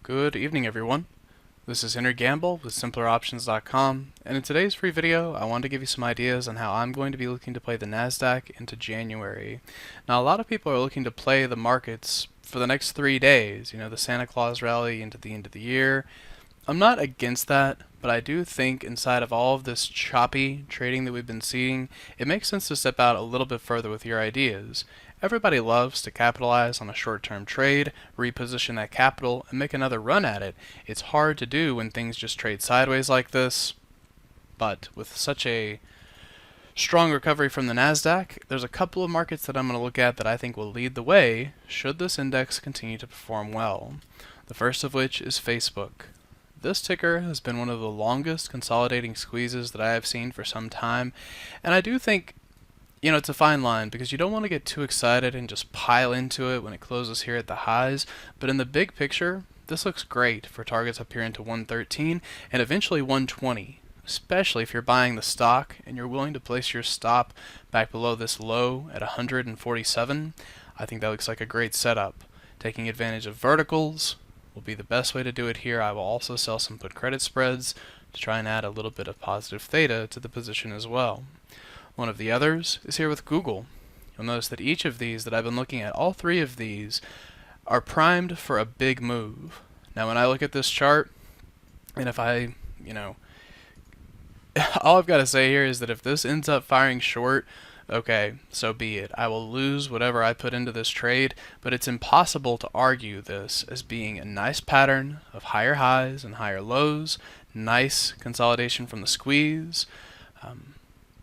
Good evening, everyone. This is Henry Gamble with SimplerOptions.com, and in today's free video, I wanted to give you some ideas on how I'm going to be looking to play the NASDAQ into January. Now, a lot of people are looking to play the markets for the next 3 days, the Santa Claus rally into the end of the year. I'm not against that, but I do think inside of all of this choppy trading that we've been seeing, it makes sense to step out a little bit further with your ideas. Everybody loves to capitalize on a short-term trade, reposition that capital, and make another run at it. It's hard to do when things just trade sideways like this, but with such a strong recovery from the NASDAQ, there's a couple of markets that I'm going to look at that I think will lead the way should this index continue to perform well. The first of which is Facebook. This ticker has been one of the longest consolidating squeezes that I have seen for some time, and I do think it's a fine line because you don't want to get too excited and just pile into it when it closes here at the highs, but in the big picture, this looks great for targets up here into 113 and eventually 120, especially if you're buying the stock and you're willing to place your stop back below this low at 147. I think that looks like a great setup. Taking advantage of verticals will be the best way to do it here. I will also sell some put credit spreads to try and add a little bit of positive theta to the position as well. One of the others is here with Google. You'll notice that each of these that I've been looking at, all three of these, are primed for a big move. Now when I look at this chart, and if I, all I've got to say here is that if this ends up firing short, okay, so be it. I will lose whatever I put into this trade, but it's impossible to argue this as being a nice pattern of higher highs and higher lows, nice consolidation from the squeeze,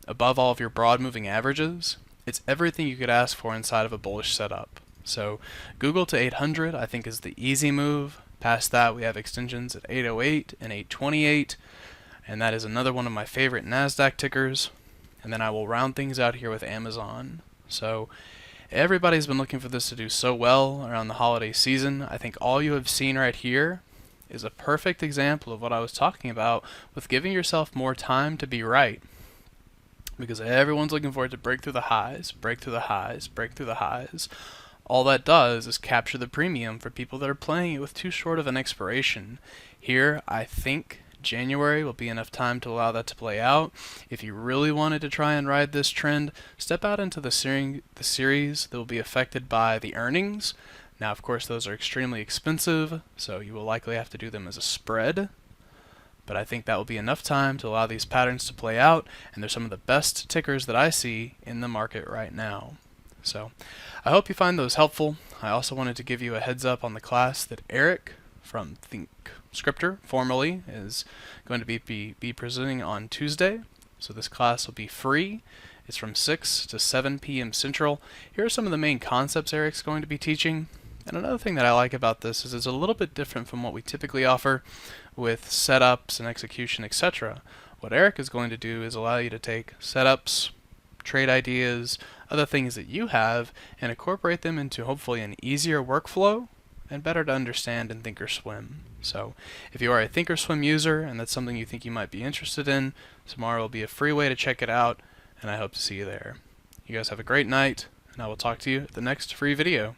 above all of your broad moving averages. It's everything you could ask for inside of a bullish setup. So Google to 800 I think is the easy move. Past that we have extensions at 808 and 828, and that is another one of my favorite NASDAQ tickers. And then I will round things out here with Amazon. So everybody's been looking for this to do so well around the holiday season. I think all you have seen right here is a perfect example of what I was talking about with giving yourself more time to be right. Because everyone's looking for it to break through the highs, break through the highs, break through the highs. All that does is capture the premium for people that are playing it with too short of an expiration. Here, I think January will be enough time to allow that to play out. If you really wanted to try and ride this trend, step out into the series that will be affected by the earnings. Now, of course, those are extremely expensive, so you will likely have to do them as a spread. But I think that will be enough time to allow these patterns to play out, and they're some of the best tickers that I see in the market right now. So I hope you find those helpful. I also wanted to give you a heads up on the class that Eric from ThinkScriptor formerly is going to be presenting on Tuesday. So this class will be free. It's from 6 to 7 p.m. Central. Here are some of the main concepts Eric's going to be teaching. And another thing that I like about this is it's a little bit different from what we typically offer with setups and execution, etc. What Eric is going to do is allow you to take setups, trade ideas, other things that you have, and incorporate them into hopefully an easier workflow and better to understand in Thinkorswim. So if you are a Thinkorswim user and that's something you think you might be interested in, tomorrow will be a free way to check it out, and I hope to see you there. You guys have a great night, and I will talk to you at the next free video.